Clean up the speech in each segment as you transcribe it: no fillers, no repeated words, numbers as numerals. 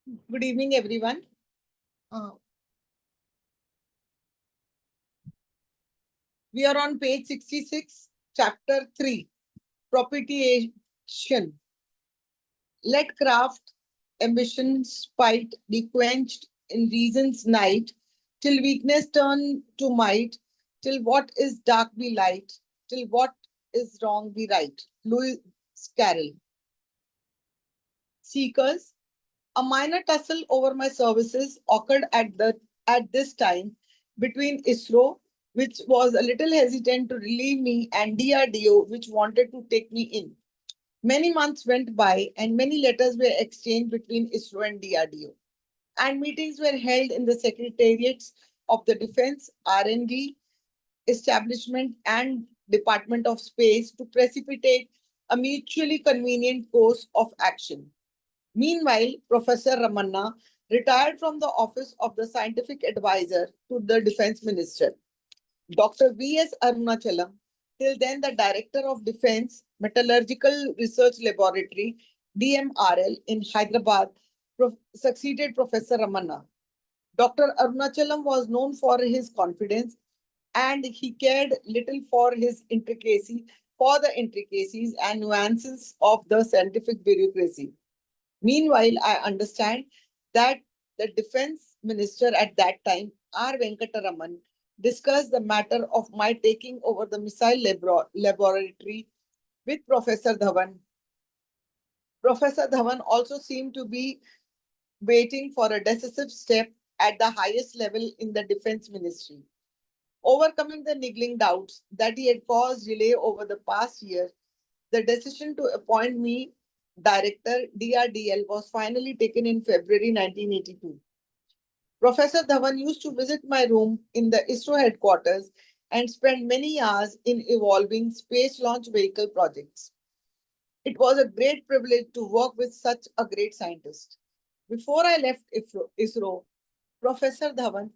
Good evening, everyone. Uh, we are on page 66, chapter 3, propitiation. Let craft, ambition, spite be quenched in reason's night, till weakness turn to might, till what is dark be light, till what is wrong be right. Lewis Carroll. Seekers, a minor tussle over my services occurred at this time between ISRO, which was a little hesitant to relieve me, and DRDO, which wanted to take me in. Many months went by, and many letters were exchanged between ISRO and DRDO, and meetings were held in the secretariats of the Defense, R&D establishment, and Department of Space to precipitate a mutually convenient course of action. Meanwhile, Professor Ramanna retired from the office of the scientific advisor to the defense minister. Dr. V.S. Arunachalam, till then the director of Defense Metallurgical Research Laboratory, DMRL, in Hyderabad, succeeded Professor Ramanna. Dr. Arunachalam was known for his confidence, and he cared little for the intricacies and nuances of the scientific bureaucracy. Meanwhile, I understand that the defense minister at that time, R. Venkataraman, discussed the matter of my taking over the laboratory with Professor Dhawan. Professor Dhawan also seemed to be waiting for a decisive step at the highest level in the defense ministry. Overcoming the niggling doubts that he had caused delay over the past year, the decision to appoint me director DRDL was finally taken in February 1982. Professor Dhawan used to visit my room in the ISRO headquarters and spend many hours in evolving space launch vehicle projects. It was a great privilege to work with such a great scientist. Before I left ISRO, Professor Dhawan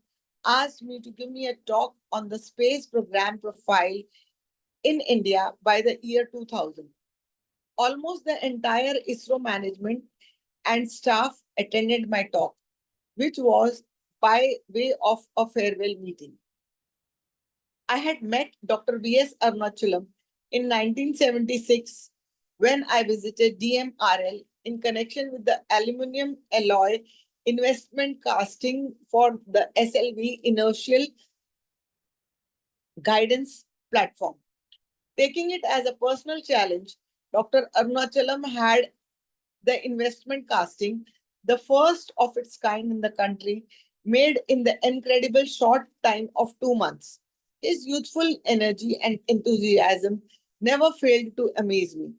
asked me to give me a talk on the space program profile in India by the year 2000. Almost the entire ISRO management and staff attended my talk, which was by way of a farewell meeting. I had met Dr. V.S. Arunachalam in 1976 when I visited DMRL in connection with the aluminum alloy investment casting for the SLV inertial guidance platform. Taking it as a personal challenge, Dr. Arunachalam had the investment casting, the first of its kind in the country, made in the incredible short time of 2 months. His youthful energy and enthusiasm never failed to amaze me.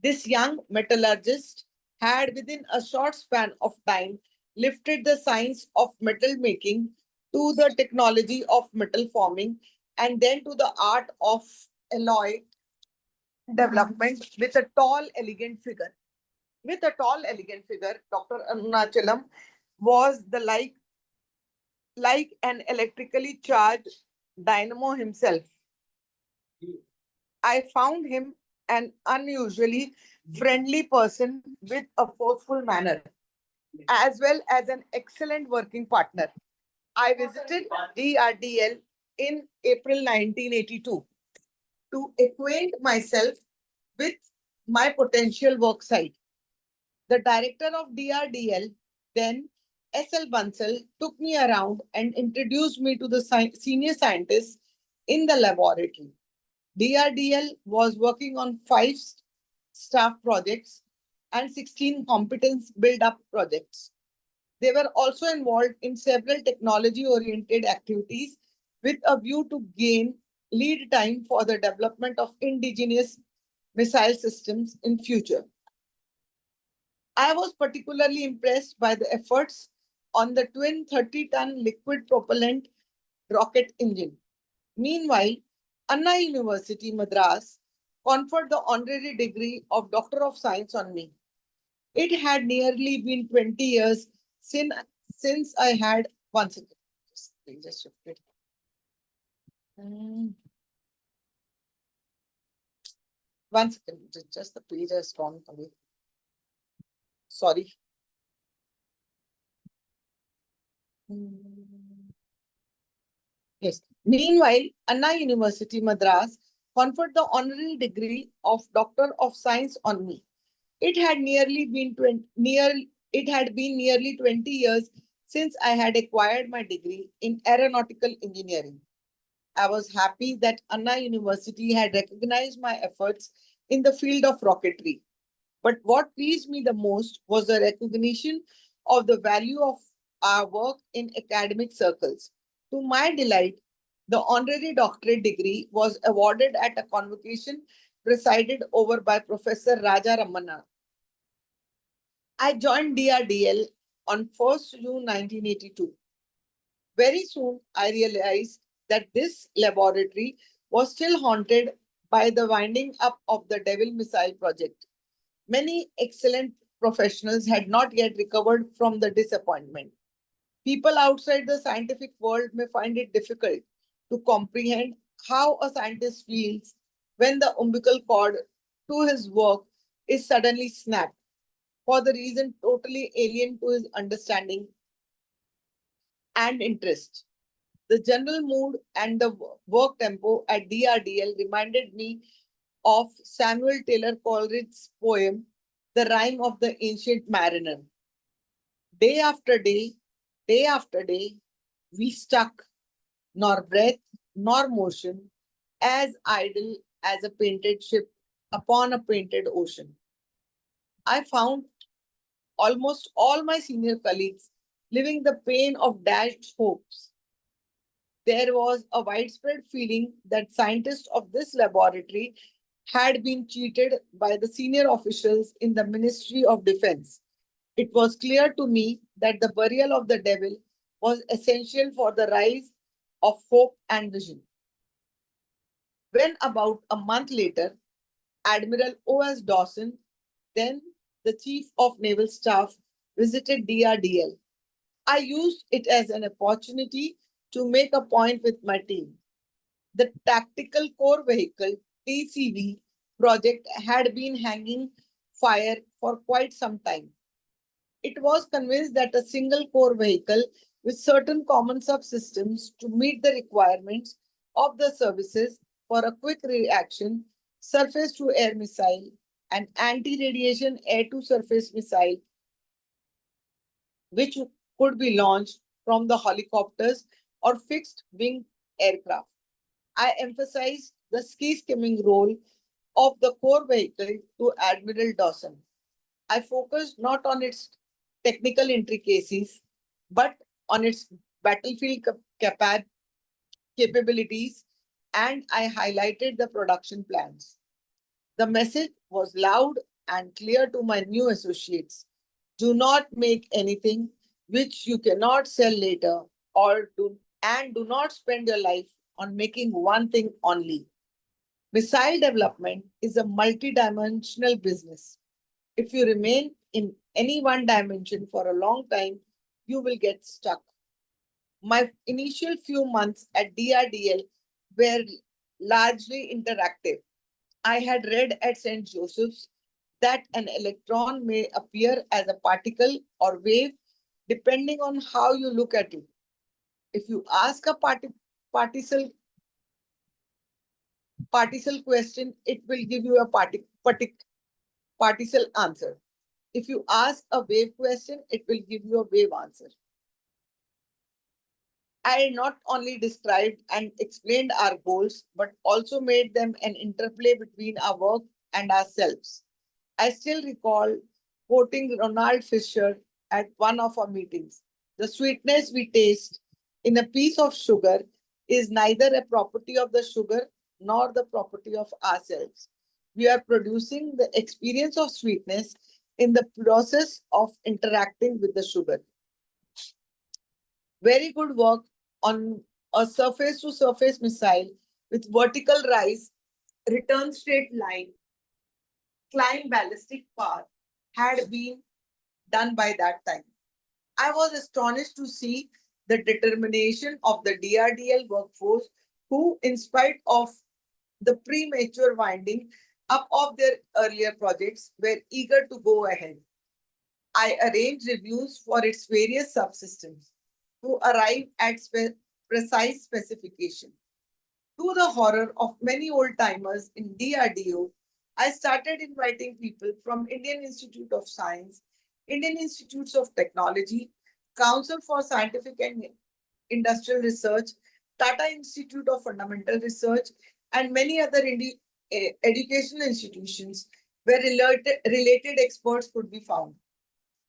This young metallurgist had, within a short span of time, lifted the science of metal making to the technology of metal forming and then to the art of alloy development with a tall, elegant figure. With a tall, elegant figure, Dr. Arunachalam was like an electrically charged dynamo himself. I found him an unusually friendly person with a forceful manner, as well as an excellent working partner. I visited DRDL in April 1982 to acquaint myself with my potential work site. The director of DRDL, then SL Bansal, took me around and introduced me to the senior scientists in the laboratory. DRDL was working on five staff projects and 16 competence build up projects. They were also involved in several technology oriented activities with a view to gain lead time for the development of indigenous missile systems in future. I was particularly impressed by the efforts on the twin 30-ton liquid propellant rocket engine. Meanwhile, Anna University, Madras, conferred the honorary degree of Doctor of Science on me. It had nearly been 20 years since I had once again. Just shifted. Mm, One second, just the page has gone away. Sorry. Yes. Meanwhile, Anna University, Madras conferred the honorary degree of Doctor of Science on me. It had nearly been 20, near, it had been nearly 20 years since I had acquired my degree in aeronautical engineering. I was happy that Anna University had recognized my efforts in the field of rocketry. But what pleased me the most was the recognition of the value of our work in academic circles. To my delight, the honorary doctorate degree was awarded at a convocation presided over by Professor Raja Ramana. I joined DRDL on 1st June 1982. Very soon, I realized that this laboratory was still haunted by the winding up of the Devil Missile project. Many excellent professionals had not yet recovered from the disappointment. People outside the scientific world may find it difficult to comprehend how a scientist feels when the umbilical cord to his work is suddenly snapped for the reason totally alien to his understanding and interest. The general mood and the work tempo at DRDL reminded me of Samuel Taylor Coleridge's poem, The Rime of the Ancient Mariner. Day after day, we stuck, nor breath nor motion, as idle as a painted ship upon a painted ocean. I found almost all my senior colleagues living the pain of dashed hopes. There was a widespread feeling that scientists of this laboratory had been cheated by the senior officials in the Ministry of Defense. It was clear to me that the burial of the devil was essential for the rise of hope and vision. When about a month later, Admiral O.S. Dawson, then the Chief of Naval Staff, visited DRDL. I used it as an opportunity to make a point with my team. The Tactical Core Vehicle TCV project had been hanging fire for quite some time. It was convinced that a single core vehicle with certain common subsystems to meet the requirements of the services for a quick reaction, surface to air missile, and anti radiation air to surface missile, which could be launched from the helicopters or fixed wing aircraft. I emphasized the ski skimming role of the core vehicle to Admiral Dawson. I focused not on its technical intricacies, but on its battlefield capabilities, and I highlighted the production plans. The message was loud and clear to my new associates. Do not make anything which you cannot sell later, and do not spend your life on making one thing only. Missile development is a multi-dimensional business. If you remain in any one dimension for a long time, you will get stuck. My initial few months at DRDL were largely interactive. I had read at St. Joseph's that an electron may appear as a particle or wave depending on how you look at it. If you ask a particle, particle question, it will give you a particle answer. If you ask a wave question, it will give you a wave answer. I not only described and explained our goals, but also made them an interplay between our work and ourselves. I still recall quoting Ronald Fisher at one of our meetings. The sweetness we taste in a piece of sugar is neither a property of the sugar nor the property of ourselves. We are producing the experience of sweetness in the process of interacting with the sugar. Very good work on a surface to surface missile with vertical rise, return straight line, climb ballistic path had been done by that time. I was astonished to see the determination of the DRDL workforce who, in spite of the premature winding up of their earlier projects, were eager to go ahead. I arranged reviews for its various subsystems. to arrive at precise specification. To the horror of many old timers in DRDO, I started inviting people from Indian Institute of Science, Indian Institutes of Technology, Council for Scientific and Industrial Research, Tata Institute of Fundamental Research, and many other educational institutions where related experts could be found.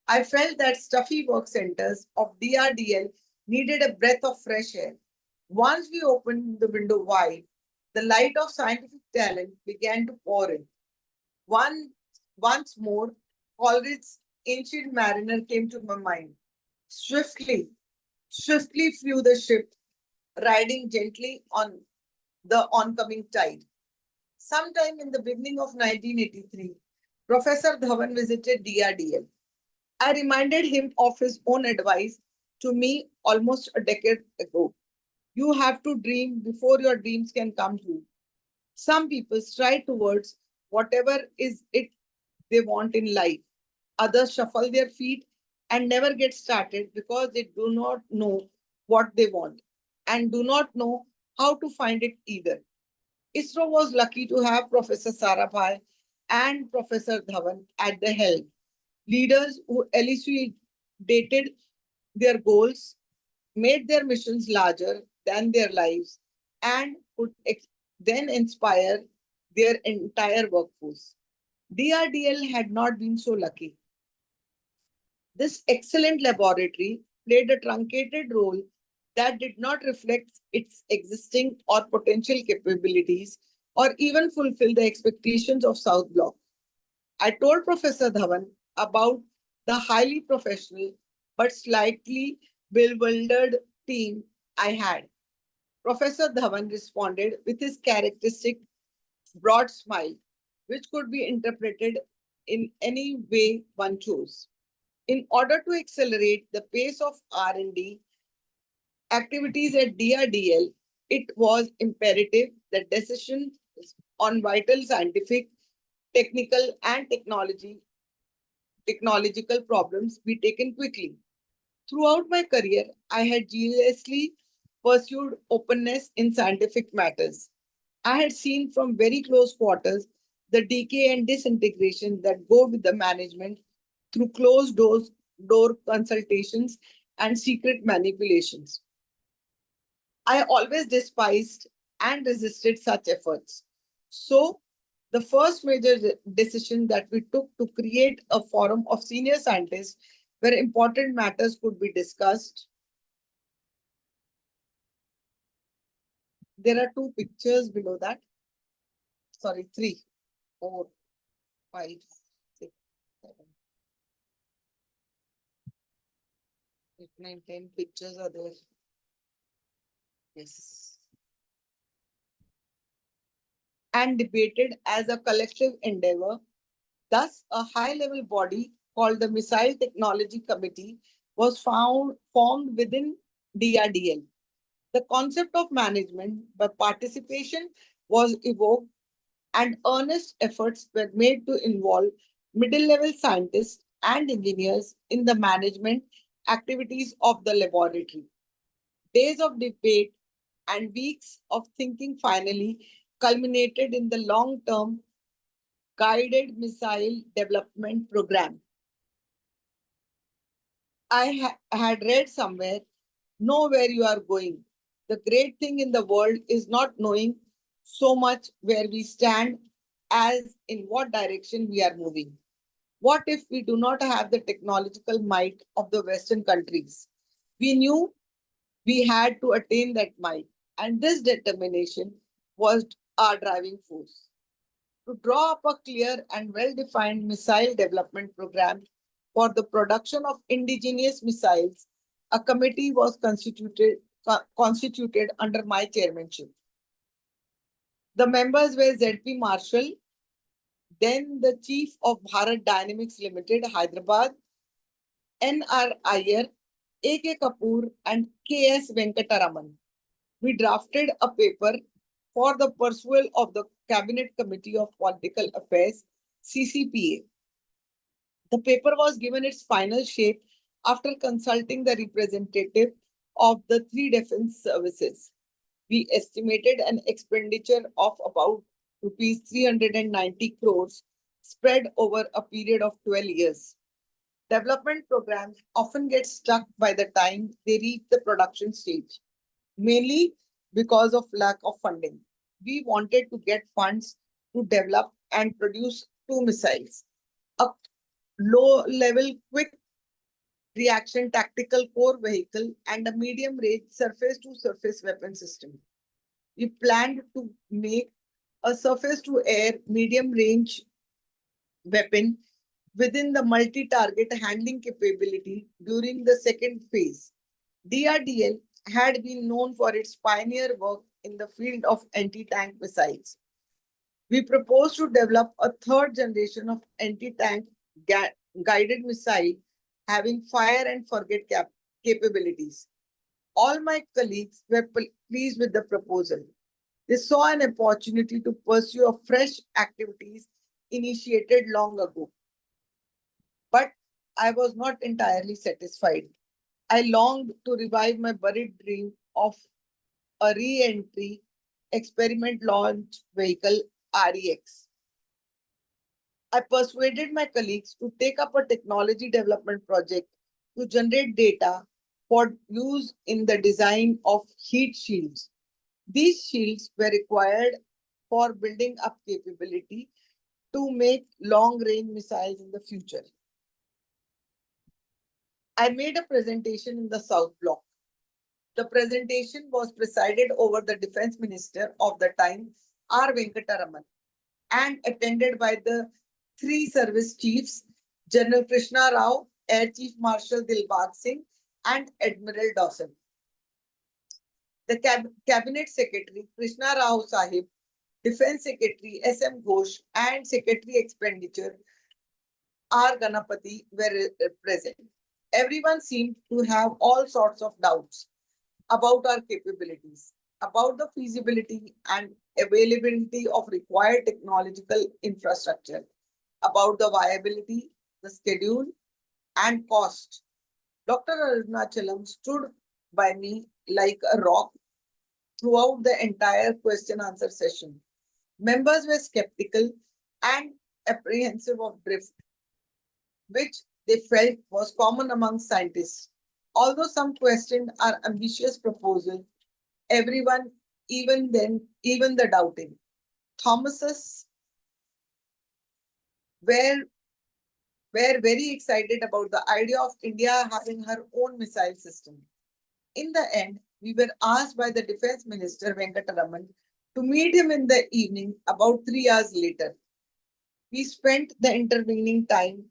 I felt that stuffy work centers of DRDL needed a breath of fresh air. Once we opened the window wide, the light of scientific talent began to pour in. One, Once more, Coleridge's Ancient Mariner came to my mind. Swiftly, swiftly flew the ship, riding gently on the oncoming tide. Sometime in the beginning of 1983, Professor Dhawan visited DRDL. I reminded him of his own advice to me almost a decade ago. You have to dream before your dreams can come true. Some people stride towards whatever is it they want in life. Others shuffle their feet and never get started because they do not know what they want and do not know how to find it either. ISRO was lucky to have Professor Sarabhai and Professor Dhawan at the helm, leaders who elucidated their goals, made their missions larger than their lives, and could then inspire their entire workforce. DRDL had not been so lucky. This excellent laboratory played a truncated role that did not reflect its existing or potential capabilities or even fulfill the expectations of South Block. I told Professor Dhawan about the highly professional but slightly bewildered team I had. Professor Dhawan responded with his characteristic broad smile, which could be interpreted in any way one chose. In order to accelerate the pace of R&D activities at DRDL, it was imperative that decisions on vital scientific, technical, and technological problems be taken quickly. Throughout my career, I had zealously pursued openness in scientific matters. I had seen from very close quarters the decay and disintegration that go with the management through door consultations and secret manipulations. I always despised and resisted such efforts. So, the first major decision that we took to create a forum of senior scientists where important matters could be discussed. There are two pictures below that. Sorry, three, four, five, 6, 7, 8, 9, 10 pictures are there. Yes. And debated as a collective endeavor. Thus, a high level body called the Missile Technology Committee was formed within DRDL. The concept of management by participation was evoked, and earnest efforts were made to involve middle level scientists and engineers in the management activities of the laboratory. Days of debate and weeks of thinking finally culminated in the long term guided missile development program. I had read somewhere, know where you are going. The great thing in the world is not knowing so much where we stand as in what direction we are moving. What if we do not have the technological might of the Western countries? We knew we had to attain that might, and this determination was our driving force. To draw up a clear and well defined missile development program for the production of indigenous missiles, a committee was constituted under my chairmanship. The members were ZP Marshall, then the chief of Bharat Dynamics Limited, Hyderabad, N.R. Iyer, A.K. Kapoor, and K.S. Venkataraman. We drafted a paper for the pursual of the Cabinet Committee of Political Affairs, CCPA. The paper was given its final shape after consulting the representative of the three defense services. We estimated an expenditure of about rupees 390 crores spread over a period of 12 years. Development programs often get stuck by the time they reach the production stage, mainly because of lack of funding. We wanted to get funds to develop and produce two missiles, a low level quick reaction tactical core vehicle and a medium range surface to surface weapon system. We planned to make a surface to air medium range weapon within the multi target handling capability during the second phase. DRDL had been known for its pioneer work in the field of anti tank missiles. We proposed to develop a third generation of anti tank guided missile having fire and forget capabilities. All my colleagues were pleased with the proposal. They saw an opportunity to pursue a fresh activities initiated long ago. But I was not entirely satisfied. I longed to revive my buried dream of a re-entry experiment launch vehicle REX. I persuaded my colleagues to take up a technology development project to generate data for use in the design of heat shields. These shields were required for building up capability to make long range missiles in the future. I made a presentation in the South Block. The presentation was presided over the Defense Minister of the time, R. Venkataraman, and attended by the three service chiefs, General Krishna Rao, Air Chief Marshal Dilbag Singh, and Admiral Dawson. The Cabinet Secretary, Krishna Rao Sahib, Defense Secretary, S.M. Ghosh, and Secretary Expenditure, R. Ganapati, were present. Everyone seemed to have all sorts of doubts about our capabilities, about the feasibility and availability of required technological infrastructure, about the viability, the schedule, and cost. Dr. Arunachalam stood by me like a rock throughout the entire question answer session. Members were skeptical and apprehensive of drift, which they felt was common among scientists. Although some questioned our ambitious proposal, everyone, even the doubting, Thomases were, were very excited about the idea of India having her own missile system. In the end, we were asked by the Defense Minister Venkataraman to meet him in the evening about 3 hours later. We spent the intervening time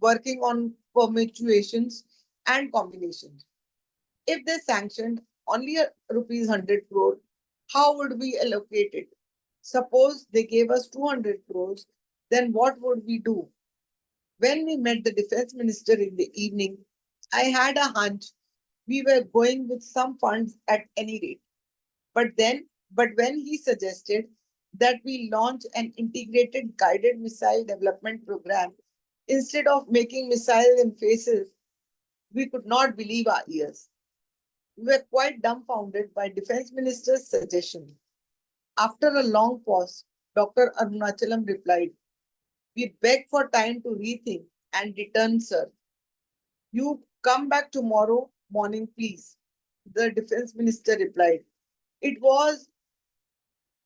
working on permutations and combinations. If they sanctioned only a rupees 100 crore, how would we allocate it? Suppose they gave us 200 crores, then what would we do? When we met the defense minister in the evening, I had a hunch we were going with some funds at any rate. But when he suggested that we launch an integrated guided missile development program instead of making missiles in phases, we could not believe our ears. We were quite dumbfounded by Defense Minister's suggestion. After a long pause, Dr. Arunachalam replied, "We beg for time to rethink and return, sir. You come back tomorrow morning, please." The Defense Minister replied. It was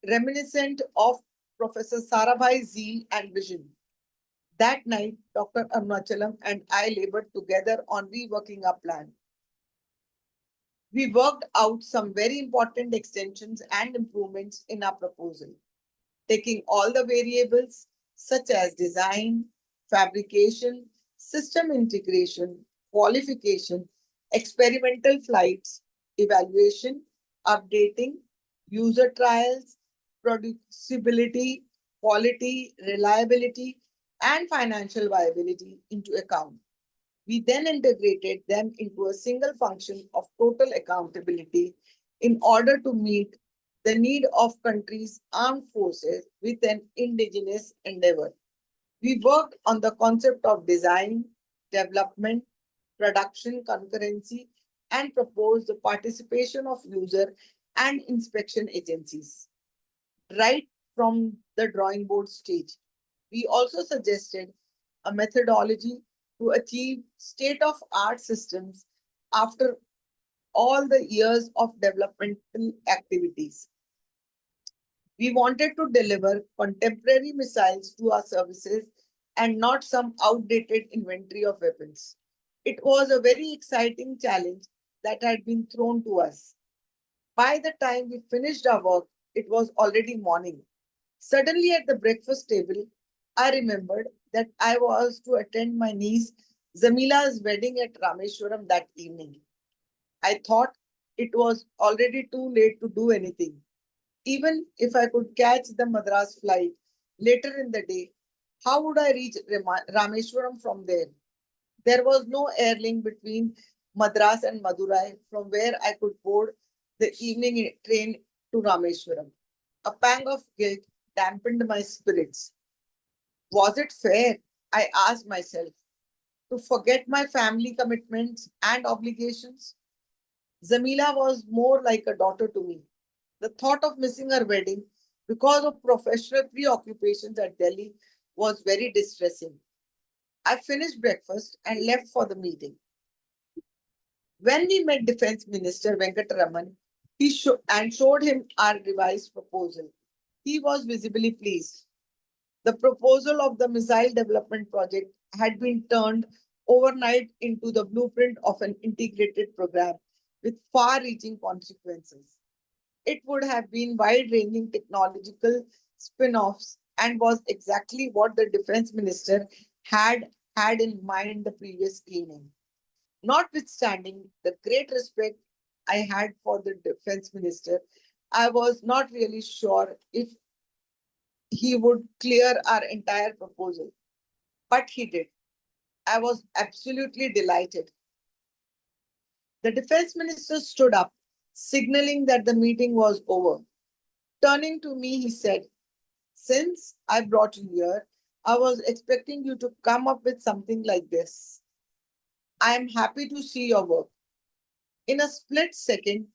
reminiscent of Professor Sarabhai's zeal and vision. That night, Dr. Arunachalam and I labored together on reworking our plan. We worked out some very important extensions and improvements in our proposal, taking all the variables such as design, fabrication, system integration, qualification, experimental flights, evaluation, updating, user trials, producibility, quality, reliability, and financial viability into account. We then integrated them into a single function of total accountability in order to meet the need of countries' armed forces with an indigenous endeavor. We worked on the concept of design, development, production concurrency, and proposed the participation of user and inspection agencies right from the drawing board stage. We also suggested a methodology to achieve state of art systems after all the years of developmental activities. We wanted to deliver contemporary missiles to our services and not some outdated inventory of weapons. It was a very exciting challenge that had been thrown to us. By the time we finished our work, it was already morning. Suddenly, at the breakfast table, I remembered that I was to attend my niece Zamila's wedding at Rameshwaram that evening. I thought it was already too late to do anything. Even if I could catch the Madras flight later in the day, how would I reach Rameshwaram from there? There was no airlink between Madras and Madurai from where I could board the evening train to Rameshwaram. A pang of guilt dampened my spirits. Was it fair, I asked myself, to forget my family commitments and obligations? Zamila was more like a daughter to me. The thought of missing her wedding because of professional preoccupations at Delhi was very distressing. I finished breakfast and left for the meeting. When we met Defense Minister Venkataraman, and showed him our revised proposal. He was visibly pleased. The proposal of the missile development project had been turned overnight into the blueprint of an integrated program with far reaching consequences. It would have been wide ranging technological spin offs and was exactly what the defense minister had in mind the previous evening. Notwithstanding the great respect I had for the defense minister, I was not really sure if he would clear our entire proposal. But he did. I was absolutely delighted. The defense minister stood up, signaling that the meeting was over. Turning to me, he said, "Since I brought you here, I was expecting you to come up with something like this. I am happy to see your work." In a split second,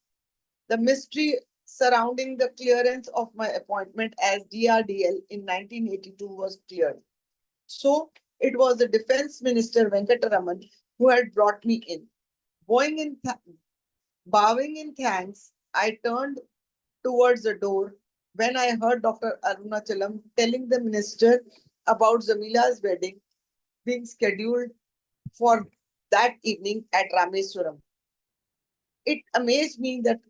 the mystery surrounding the clearance of my appointment as DRDL in 1982 was cleared. So it was the Defense Minister Venkataraman who had brought me in. Bowing in, th- Bowing in thanks, I turned towards the door when I heard Dr. Arunachalam telling the minister about Zamila's wedding being scheduled for that evening at Rameswaram. It amazed me that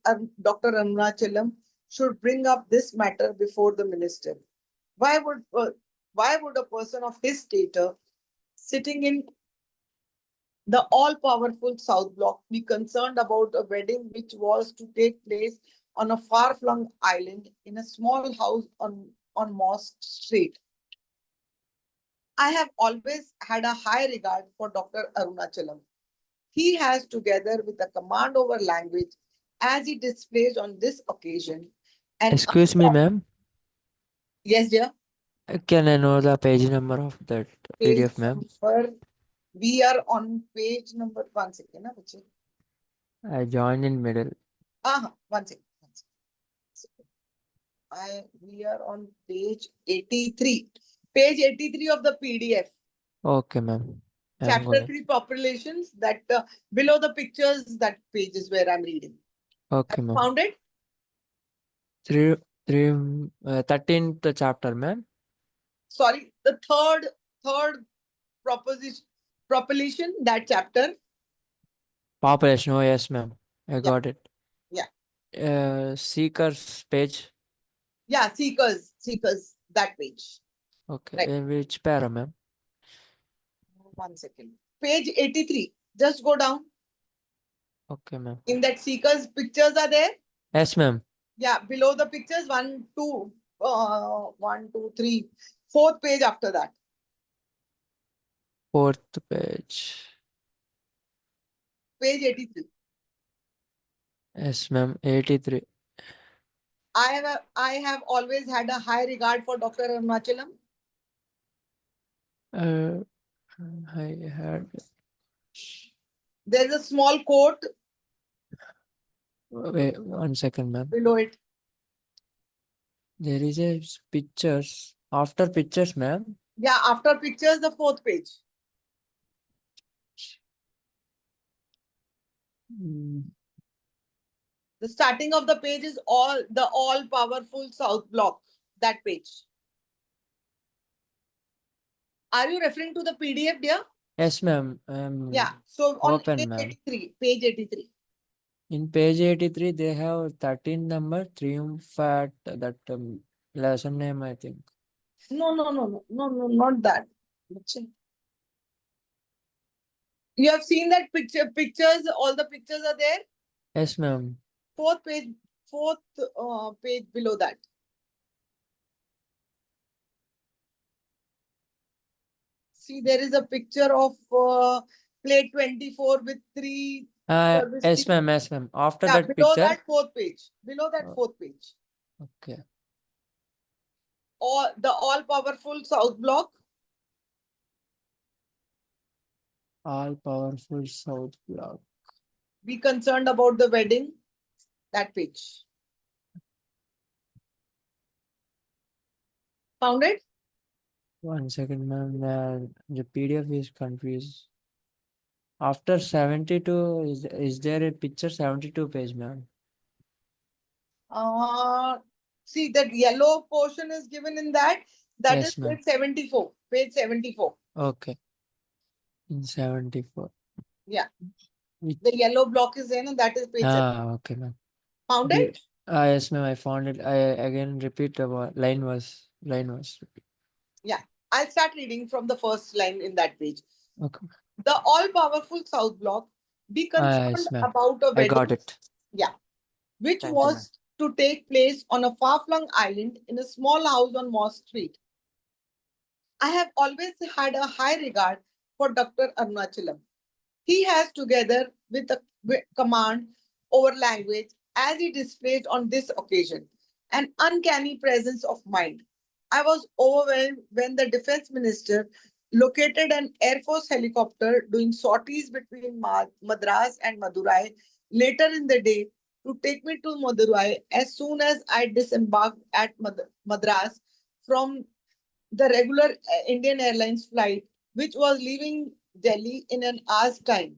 Dr. Arunachalam should bring up this matter before the minister. Why would uh, why would a person of his stature sitting in the all-powerful South Bloc be concerned about a wedding which was to take place on a far-flung island in a small house on Mosque Street? I have always had a high regard for Dr. Arunachalam. He has, together with a command over language, as he displays on this occasion, and Excuse me, ma'am. yes, dear, Can I know the page number of that page PDF, ma'am? number. We are on page number 1 second. I joined in middle. 1 second. 1 second. We are on page 83. Page 83 of the PDF. Okay, ma'am. I'm Chapter going. 3 populations. That below the pictures, that page is where I'm reading. Have Okay, you ma'am. found it? Three, 13th chapter, ma'am. Sorry, the third proposition propulsion, that chapter. Population. Oh, yes, ma'am. I Yeah, got it. yeah, Seekers page. yeah. Seekers. That page. Okay. Right. In which para, ma'am? 1 second. Page 83. Just go down. Okay, ma'am. In that seekers, pictures are there. Yes, ma'am. Yeah, below the pictures, one, two, three, fourth page after that. Fourth page. Page 83. Yes, ma'am. 83. I have always had a high regard for Dr. Arunachalam. I had. There's a small quote Wait, 1 second, ma'am. below it. There is a pictures. After pictures, ma'am. Yeah, after pictures, the fourth page. Mm, The starting of the page is all powerful South Block. That page. Are you referring to the PDF, dear? Yes, ma'am. Yeah. So on Open, page ma'am. 83, page 83. In page 83, they have 13 number Triumph at that lesson name, I think. No, not that. You have seen that picture. Pictures, all the pictures are there. Yes, ma'am. Fourth page, fourth page below that. See, there is a picture of plate 24 with three service Yes, teams. ma'am. Yes, ma'am. After Yeah, that below picture. that fourth page. Below that uh, fourth page. Okay. All powerful South Block. All powerful South Block. Be concerned about the wedding. That page. Found it? 1 second, ma'am. The PDF is confused. After 72, is there a picture 72 page, ma'am? Uh, See that yellow portion is given in that. That is Yes, ma'am. page 74. Page 74. Okay. In 74. Yeah. Which, The yellow block is in and that is page 7. okay, ma'am. Found it? Yes, ma'am. I found it. I again repeat about line was. Yeah. I'll start reading from the first line in that page. Okay. The all-powerful South Block, be concerned Yes, ma'am. about a I got wedding. it. Yeah. Which Thank you, ma'am. was to take place on a far-flung island in a small house on Moss Street. I have always had a high regard for Dr. Arunachalam. He has, together with a command over language, as he displayed on this occasion, an uncanny presence of mind. I was overwhelmed when the defense minister located an Air Force helicopter doing sorties between Madras and Madurai later in the day to take me to Madurai as soon as I disembarked at Madras from the regular Indian Airlines flight, which was leaving Delhi in an hour's time.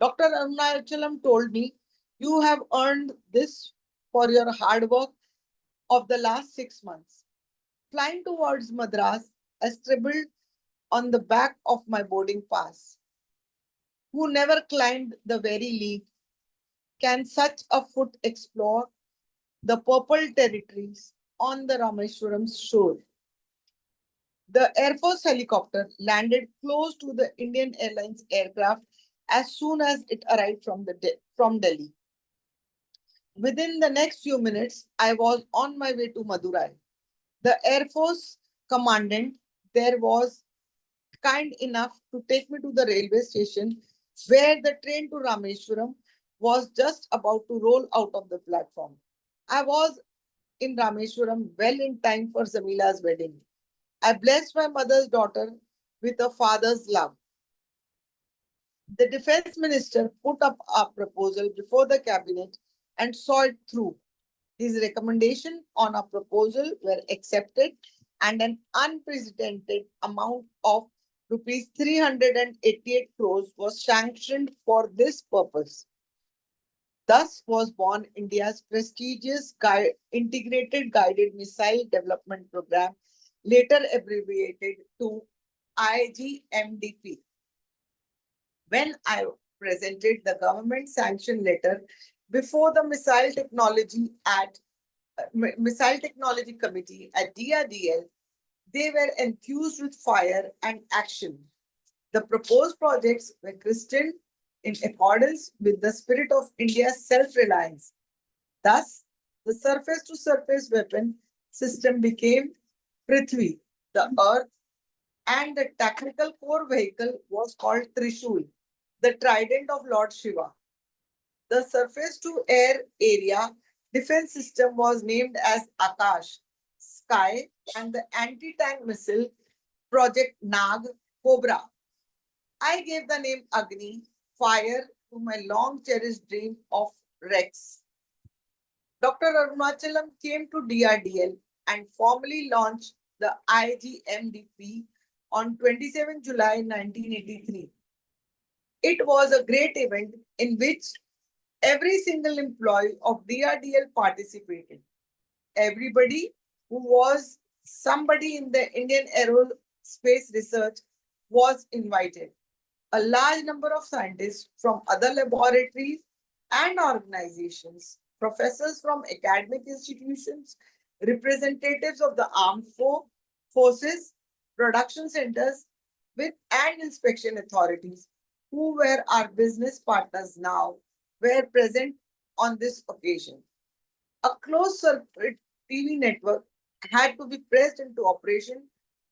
Dr. Arunachalam told me, "You have earned this for your hard work of the last 6 months." Flying towards Madras, I scribbled on the back of my boarding pass. Who never climbed the very league, can such a foot explore the purple territories on the Rameswaram shore? The Air Force helicopter landed close to the Indian Airlines aircraft as soon as it arrived from Delhi. Within the next few minutes, I was on my way to Madurai. The Air Force commandant there was kind enough to take me to the railway station where the train to Rameswaram was just about to roll out of the platform. I was in Rameswaram well in time for Zamila's wedding. I blessed my mother's daughter with a father's love. The defense minister put up a proposal before the cabinet and saw it through. His recommendation on a proposal were accepted and an unprecedented amount of rupees 388 crores was sanctioned for this purpose. Thus was born India's prestigious Integrated Guided Missile Development Program, later abbreviated to IGMDP. When I presented the government sanction letter before the Missile Technology Committee at DRDL, they were enthused with fire and action. The proposed projects were christened in accordance with the spirit of India's self-reliance. Thus, the surface-to-surface weapon system became Prithvi, the earth, and the technical core vehicle was called Trishul, the trident of Lord Shiva. The surface-to-air area defense system was named as Akash, Sky, and the anti-tank missile Project Nag, Cobra. I gave the name Agni, fire, to my long cherished dream of Rex. Dr. Arunachalam came to DRDL and formally launched the IGMDP on 27 July 1983. It was a great event in which every single employee of DRDL participated. Everybody who was somebody in the Indian aerospace research was invited. A large number of scientists from other laboratories and organizations, professors from academic institutions, representatives of the forces, production centers, with and inspection authorities, who were our business partners now, were present on this occasion. A closed circuit TV network had to be pressed into operation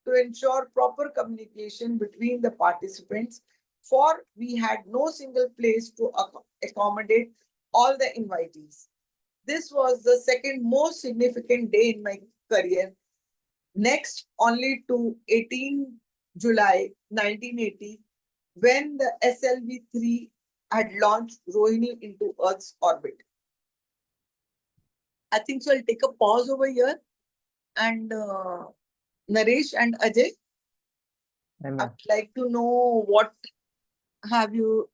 to ensure proper communication between the participants, for we had no single place to accommodate all the invitees. This was the second most significant day in my career, next only to 18 July 1980, when the SLV-3 had launched Rohini into Earth's orbit. I think so. I'll take a pause over here. And Naresh and Ajay, Hey, I ma'am. would like to know what have you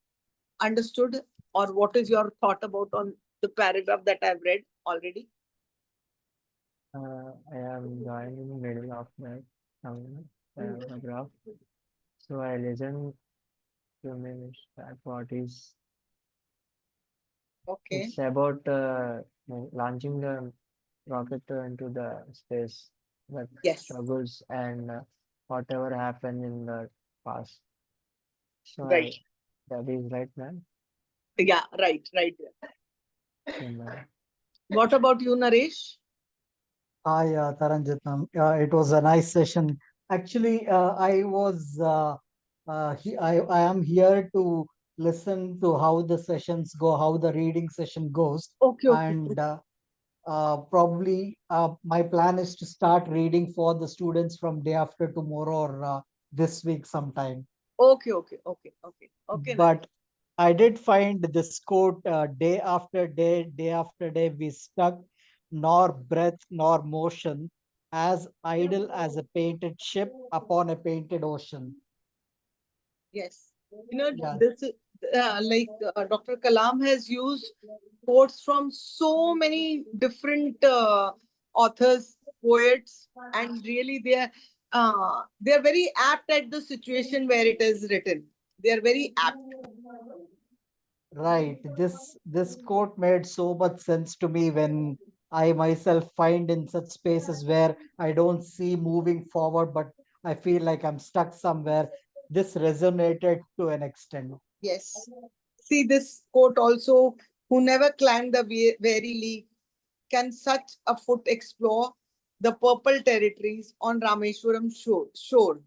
understood or what is your thought about on the paragraph that I've read already? I am joined in the middle of my paragraph. So I listen to me that what is Okay. it's about launching the rocket into the space, the Yes. struggles and whatever happened in the past. So Right. that is right, man. Yeah. Right. Right. Okay, ma'am. What about you, Naresh? Hi, Taranjit ma'am. It was a nice session. Actually, I am here to listen to how the sessions go, how the reading session goes, Okay. Okay. and probably my plan is to start reading for the students from day after tomorrow or this week sometime. Okay. Okay. Okay. Okay. Okay, Naresh. But I did find this quote day after day, we stuck, nor breath nor motion, as idle as a painted ship upon a painted ocean. Yes. You know, Yeah, this is Dr. Kalam has used quotes from so many different authors, poets, and really they are very apt at the situation where it is written. They are very apt. right. This quote made so much sense to me when I myself find in such spaces where I don't see moving forward, but I feel like I'm stuck somewhere. This resonated to an extent. Yes. See this quote also: "Who never climbed the very league can such a foot explore the purple territories on Rameshwaram shore."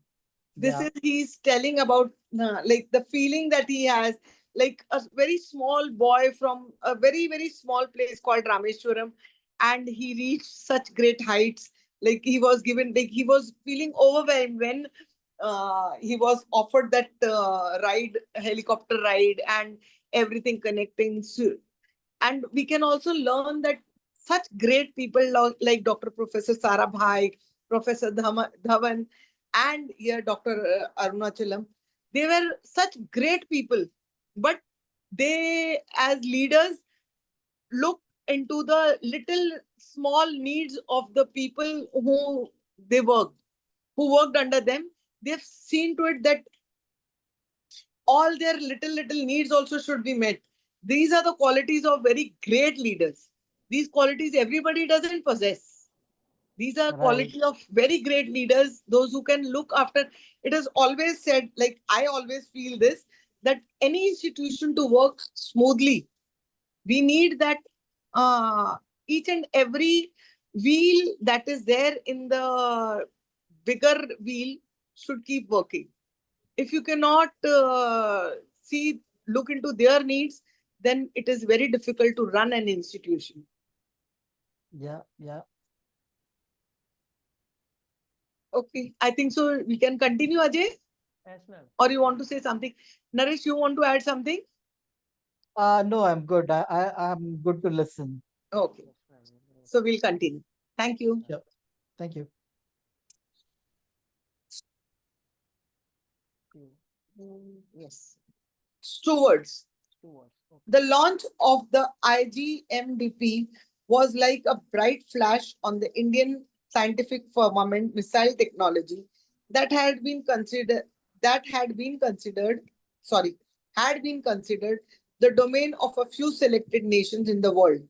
This Yeah, is he's telling about like the feeling that he has, like a very small boy from a very small place called Rameshwaram, and he reached such great heights. Like he was given, like he was feeling overwhelmed when he was offered that ride, helicopter ride, and everything connecting. And we can also learn that such great people like Dr. Professor Sarabhai, Professor Dhawan, and here Dr. Arunachalam, they were such great people, but they, as leaders, look into the little small needs of the people who worked under them. They've seen to it that all their little needs also should be met. These are the qualities of very great leaders. These qualities everybody doesn't possess. These are right. quality of very great leaders, those who can look after. It is always said, like I always feel this, that any institution to work smoothly, we need that uh, each and every wheel that is there in the bigger wheel should keep working. If you cannot look into their needs, then it is very difficult to run an institution. Yeah, yeah. Okay, I think so we can continue, Ajay, Yes, ma'am. or you want to say something? Naresh, you want to add something? No, I'm good. I'm good to listen. Okay. Yes, ma'am. So we'll continue. Thank you. Yep. Thank you. Yes. Stewards. The launch of the IGMDP was like a bright flash on the Indian scientific firmament missile technology that had been considered that sorry had been considered the domain of a few selected nations in the world.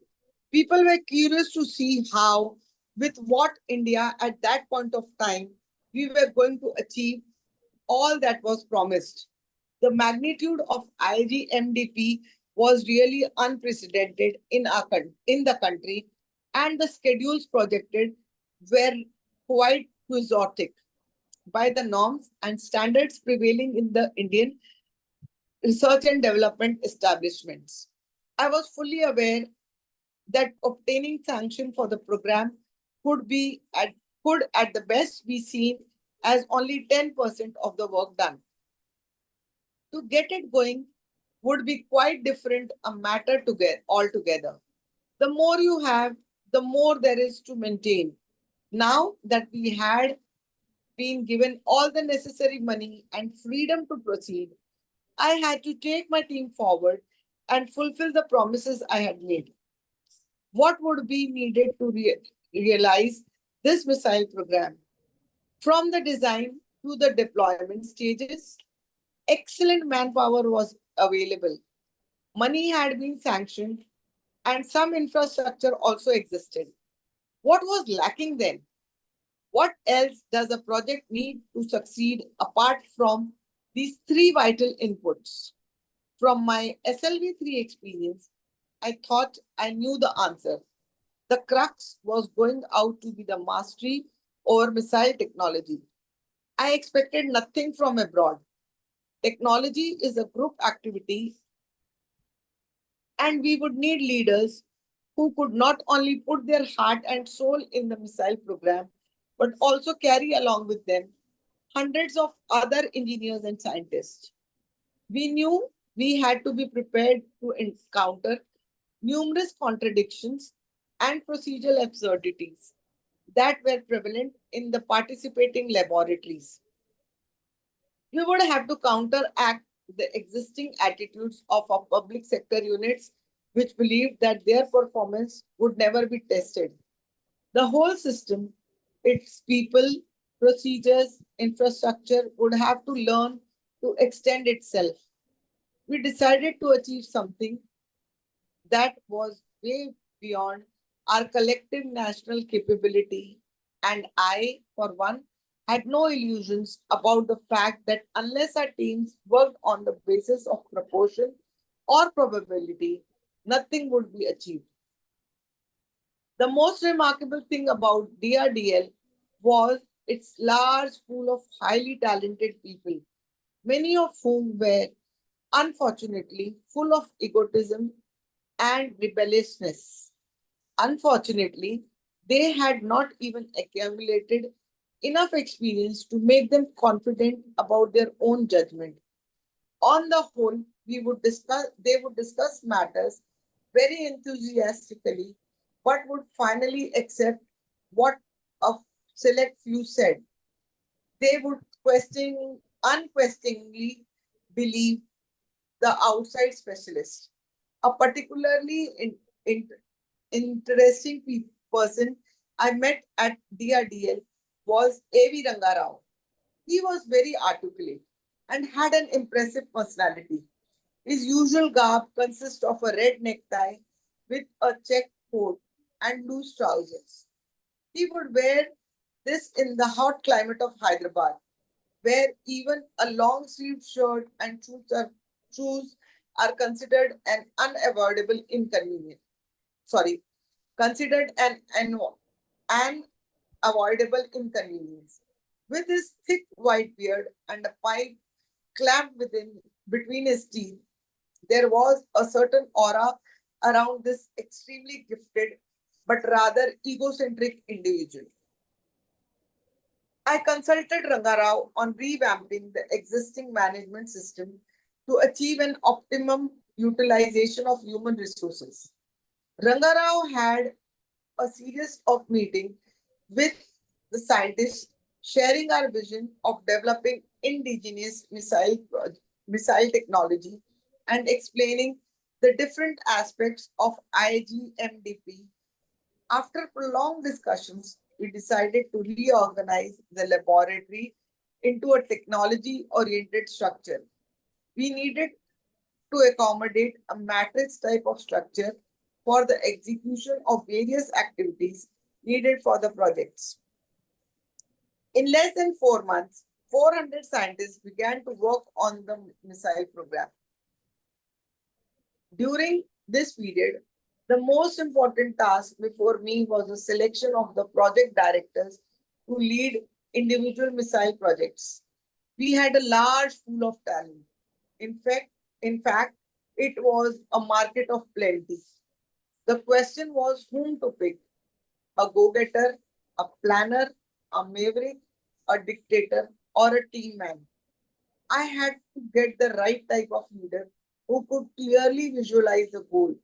People were curious to see how, with what India at that point of time, we were going to achieve all that was promised. The magnitude of IGMDP was really unprecedented in the country, and the schedules projected were quite quixotic by the norms and standards prevailing in the Indian research and development establishments. I was fully aware that obtaining sanction for the program could be at could at the best be seen as only 10% of the work done. To get it going would be quite different a matter to get altogether. The more you have, the more there is to maintain. Now that we had been given all the necessary money and freedom to proceed, I had to take my team forward and fulfill the promises I had made. What would be needed to realize this missile program? From the design to the deployment stages, excellent manpower was available. Money had been sanctioned, and some infrastructure also existed. What was lacking then? What else does a project need to succeed apart from these three vital inputs? From my SLV-3 experience, I thought I knew the answer. The crux was going out to be the mastery over missile technology. I expected nothing from abroad. Technology is a group activity, and we would need leaders who could not only put their heart and soul in the missile program, but also carry along with them hundreds of other engineers and scientists. We knew we had to be prepared to encounter numerous contradictions and procedural absurdities that were prevalent in the participating laboratories. We would have to counteract the existing attitudes of our public sector units, which believed that their performance would never be tested. The whole system, its people, procedures, infrastructure would have to learn to extend itself. We decided to achieve something that was way beyond our collective national capability, and I, for one, had no illusions about the fact that unless our teams worked on the basis of proportion or probability, nothing would be achieved. The most remarkable thing about DRDL was its large pool of highly talented people, many of whom were unfortunately full of egotism and rebelliousness. Unfortunately, they had not even accumulated enough experience to make them confident about their own judgment. On the whole, they would discuss matters very enthusiastically, but would finally accept what a select few said. They would unquestioningly believe the outside specialist. A particularly interesting person I met at DRDL was A.V. Rangarao. He was very articulate and had an impressive personality. His usual garb consists of a red necktie with a check coat and loose trousers. He would wear this in the hot climate of Hyderabad, where even a long sleeved shirt and shoes are considered an unavoidable inconvenience. Sorry, considered an avoidable inconvenience. With his thick white beard and a pipe clamped between his teeth, there was a certain aura around this extremely gifted but rather egocentric individual. I consulted Rangarao on revamping the existing management system to achieve an optimum utilization of human resources. Rangarao had a series of meetings with the scientists, sharing our vision of developing indigenous missile technology and explaining the different aspects of IGMDP. After prolonged discussions, we decided to reorganize the laboratory into a technology oriented structure. We needed to accommodate a matrix type of structure for the execution of various activities needed for the projects. In less than 4 months, 400 scientists began to work on the missile program. During this period, the most important task before me was the selection of the project directors to lead individual missile projects. We had a large pool of talent. In fact, in fact, it was a market of plenty. The question was whom to pick: a go-getter, a planner, a maverick, a dictator, or a team man. I had to get the right type of leader who could clearly visualize the goal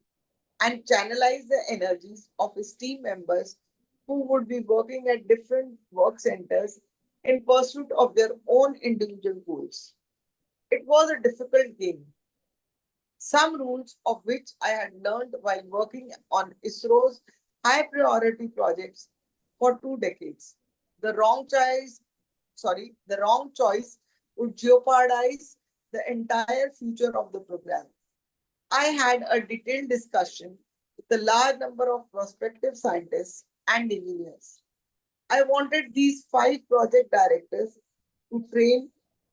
and channelize the energies of his team members who would be working at different work centers in pursuit of their own individual goals. It was a difficult game, some rules of which I had learned while working on ISRO's high priority projects for 2 decades. The wrong choice would jeopardize the entire future of the program. I had a detailed discussion with a large number of prospective scientists and engineers. I wanted these 5 project directors to train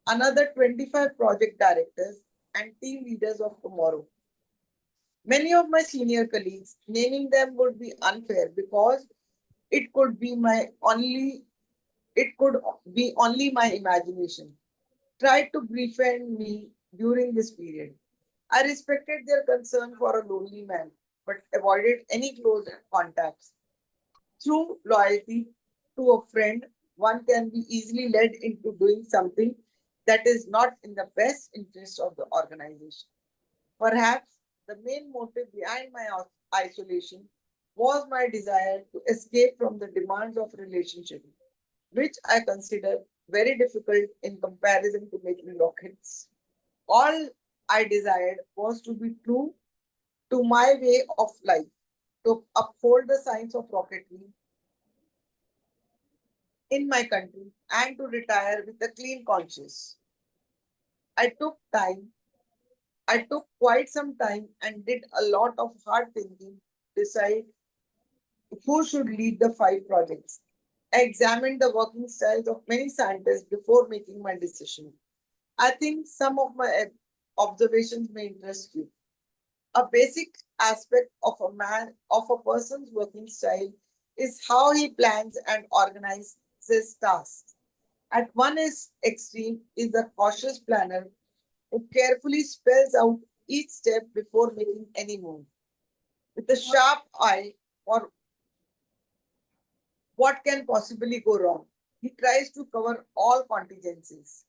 another 25 project directors and team leaders of tomorrow. Many of my senior colleagues, naming them would be unfair because it could be my only it could be only my imagination, tried to befriend me during this period. I respected their concern for a lonely man, but avoided any close contacts. Through loyalty to a friend, one can be easily led into doing something that is not in the best interest of the organization. Perhaps the main motive behind my isolation was my desire to escape from the demands of relationship, which I consider very difficult in comparison to making rockets. All I desired was to be true to my way of life, to uphold the science of rocketry in my country, and to retire with a clean conscience. I took time, I took quite some time and did a lot of hard thinking to decide who should lead the 5 projects. I examined the working styles of many scientists before making my decision. I think some of my observations may interest you. A basic aspect of a person's working style is how he plans and organizes tasks. At extreme is a cautious planner who carefully spells out each step before making any move. With a sharp eye for what can possibly go wrong, he tries to cover all contingencies.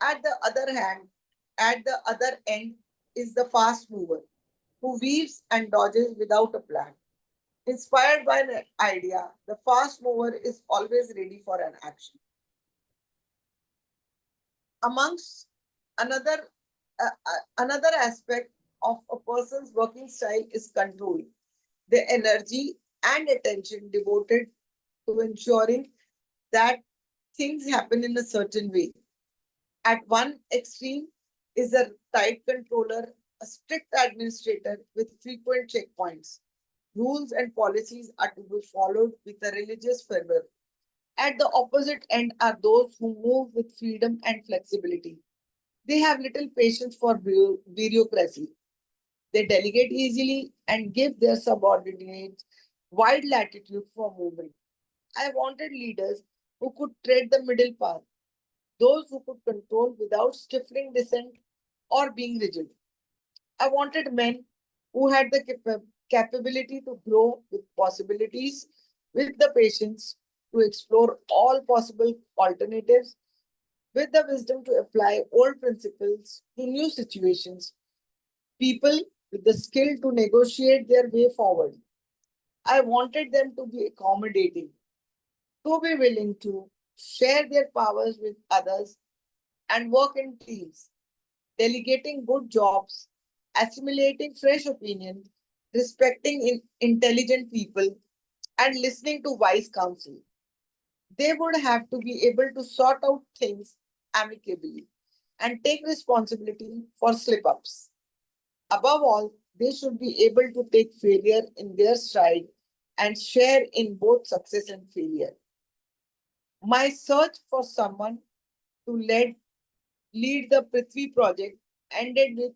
At the other hand, at the other end is the fast mover who weaves and dodges without a plan. Inspired by an idea, the fast mover is always ready for an action. Amongst another another aspect of a person's working style is control, the energy and attention devoted to ensuring that things happen in a certain way. At one extreme is a tight controller, a strict administrator with frequent checkpoints. Rules and policies are to be followed with a religious fervor. At the opposite end are those who move with freedom and flexibility. They have little patience for bureaucracy. They delegate easily and give their subordinates wide latitude for movement. I wanted leaders who could tread the middle path, those who could control without stifling dissent or being rigid. I wanted men who had the capability to grow with possibilities, with the patience to explore all possible alternatives, with the wisdom to apply old principles to new situations, people with the skill to negotiate their way forward. I wanted them to be accommodating, to be willing to share their powers with others and work in teams, delegating good jobs, assimilating fresh opinions, respecting intelligent people, and listening to wise counsel. They would have to be able to sort out things amicably and take responsibility for slip ups. Above all, they should be able to take failure in their stride and share in both success and failure. My search for someone to lead the Prithvi project ended with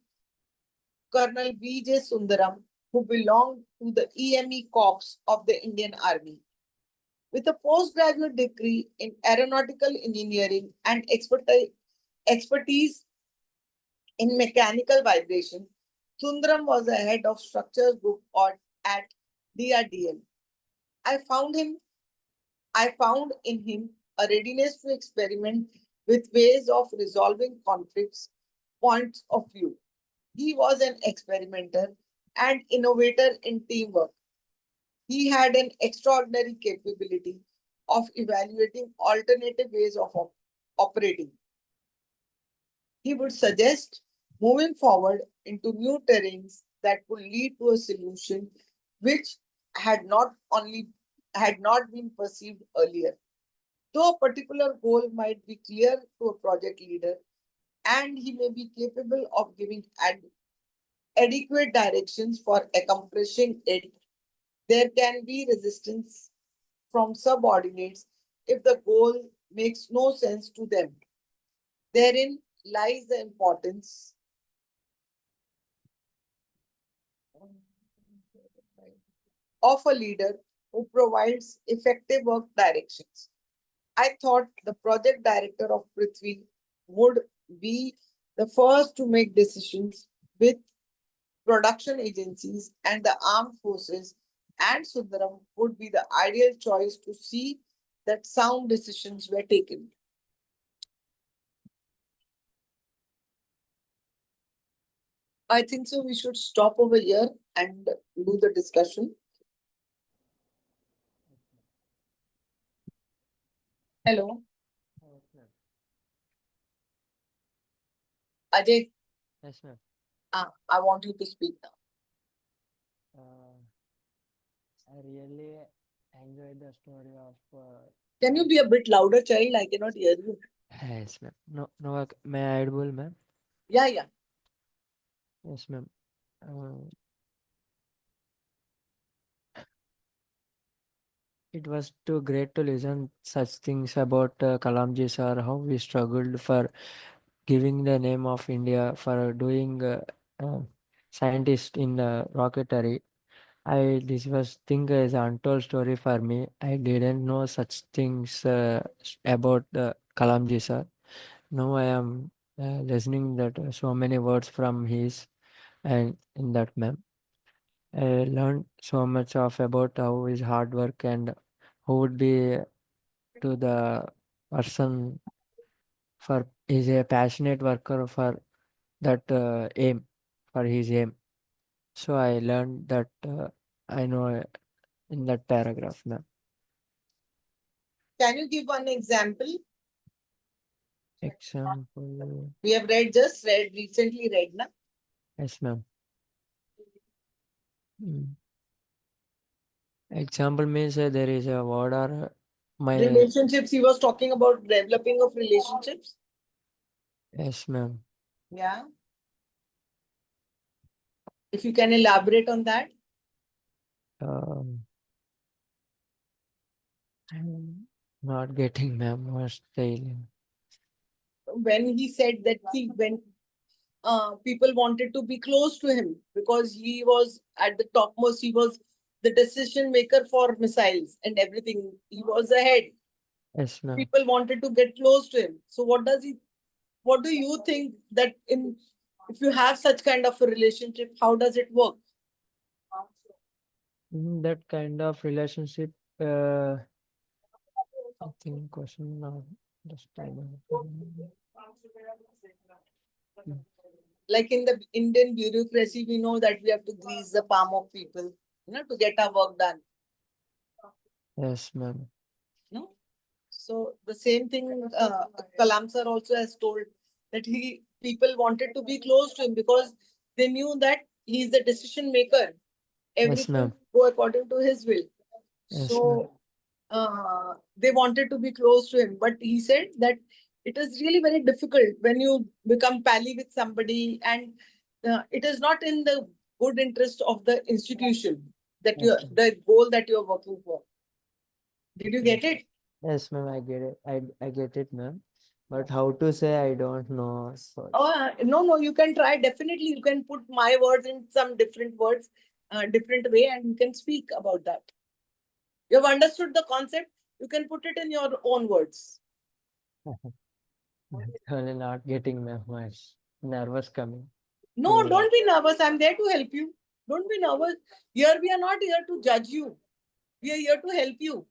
Colonel V.J. Sundaram, who belonged to the EME Corps of the Indian Army. With a postgraduate degree in aeronautical engineering and expertise in mechanical vibration, Sundaram was the head of structures group at DRDL. I found him I found in him a readiness to experiment with ways of resolving conflicts, points of view. He was an experimenter and innovator in teamwork. He had an extraordinary capability of evaluating alternative ways of operating. He would suggest moving forward into new terrains that could lead to a solution which had not only had not been perceived earlier. Though a particular goal might be clear to a project leader and he may be capable of giving adequate directions for accomplishing it, there can be resistance from subordinates if the goal makes no sense to them. Therein lies the importance of a leader who provides effective work directions. I thought the project director of Prithvi would be the first to make decisions with production agencies and the armed forces, and Sundaram would be the ideal choice to see that sound decisions were taken. I think so. We should stop over here and do the discussion. Hello, Yes, ma'am. Ajay. Yes, ma'am. I want you to speak now. Uh, I really enjoyed the story of. Can you be a bit louder, child? I cannot hear you. Yes, ma'am. No, no, may I audible, ma'am? Yeah, yeah. Yes, ma'am. Uh, it was too great to listen such things about Kalamji sir, how we struggled for giving the name of India for doing uh, scientist in rocketry. I this was thing is untold story for me. I didn't know such things about Kalamji sir. Now I am listening that so many words from his and in that ma'am. I learned so much of about how his hard work and who would be to the person for is a passionate worker for that aim for his aim. So I learned that I know in that paragraph, ma'am. Can you give one example? Example, We have read recently read, na? yes, ma'am. Mm. Example means there is a word or my Relationships. He was talking about developing of relationships. yes, ma'am. Yeah. If you can elaborate on that. Um, I'm not getting ma'am. What's the When he said that, see, when people wanted to be close to him because he was at the topmost, he was the decision maker for missiles and everything. He was the head. yes, ma'am. People wanted to get close to him. So what do you think that in if you have such kind of a relationship, how does it work? In that kind of relationship, uh, I think question now. Just time. Mm. Like in the Indian bureaucracy, we know that we have to grease the palm of people, to get our work done. Yes, ma'am. No? So the same thing Kalam sir also has told, that he people wanted to be close to him because they knew that he is the decision maker. Yes, Everything ma'am. go according to his will. Yes, ma'am. So they wanted to be close to him, but he said that it is really very difficult when you become pally with somebody, and it is not in the good interest of the institution that you Yes, ma'am. the goal that you are working for. Did you get Yes. it? Yes, ma'am. I get it. I get it, ma'am. But how to say I don't know. So Oh, no, no, you can try. Definitely, you can put my words in some different words, different way, and you can speak about that. You have understood the concept. You can put it in your own words. actually not getting, ma'am. My nervous coming No, to don't be nervous. I'm there to help you. Don't be nervous. Here, we are not here to judge you. We are here to help you.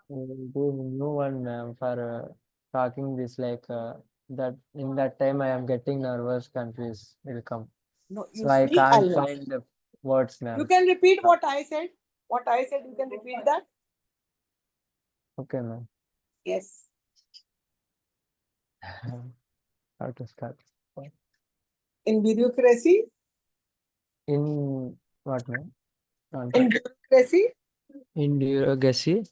do new one, ma'am, for talking this like that. In that time, I am getting nervous, confused. Will come. No, you So I speak, I'll can't help. find the words, You ma'am. can repeat what I said. What I said, you can repeat that. Okay, ma'am. Yes. How to start? In bureaucracy, In what, ma'am? in bureaucracy, In bureaucracy,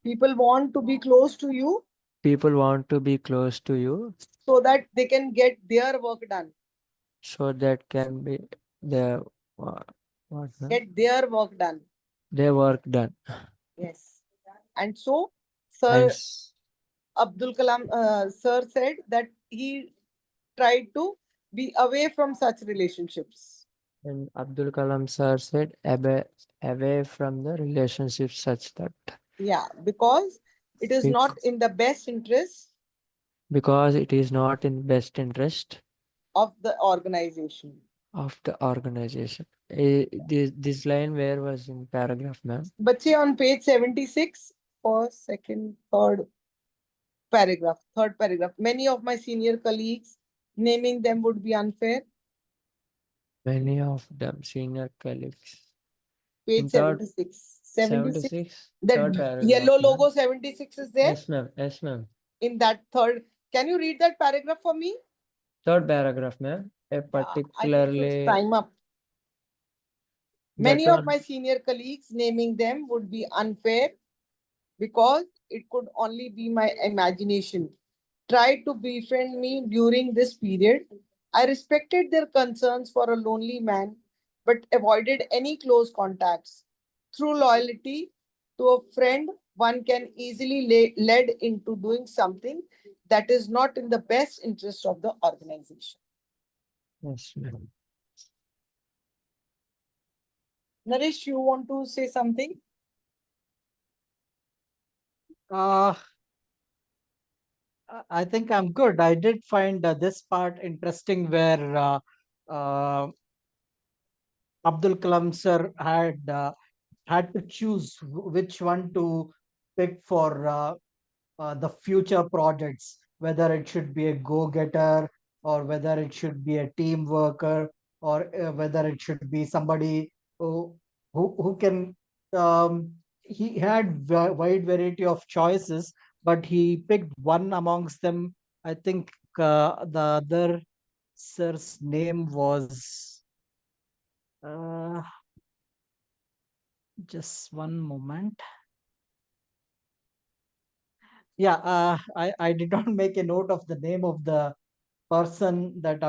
people want to be close to you people want to be close to you so that they can get their work done. so that can be the uh, what, ma'am? Get their work done. Their work done. Yes. And so, And Sir Abdul Kalam, sir said that he tried to be away from such relationships. and Abdul Kalam sir said away from the relationship such that Yeah, because it is not bec- in the best interest because it is not in best interest of the organization. of the organization. This line where was in paragraph, ma'am? Bache on page 76, first, second, third paragraph. Many of my senior colleagues, naming them would be unfair. Many of them senior colleagues. Page In third 76. 76. 76, That third paragraph, yellow ma'am. logo 76 is there Yes, ma'am. Yes, ma'am. in that third. Can you read that paragraph for me? Third paragraph, ma'am. A Yeah, I think so. It's particularly time up. that Many of one. my senior colleagues, naming them would be unfair because it could only be my imagination. Tried to befriend me during this period. I respected their concerns for a lonely man, but avoided any close contacts. Through loyalty to a friend, one can easily led into doing something that is not in the best interest of the organization. Yes, ma'am. Naresh, you want to say something? Uh, I think I'm good. I did find this part interesting where uh, Abdul Kalam sir had to choose which one to pick for the future projects, whether it should be a go-getter or whether it should be a team worker or whether it should be somebody who can. He had wide variety of choices, but he picked one amongst them. I think the other sir's name was. Uh, just one moment. Yeah, I did not make a note of the name of the person that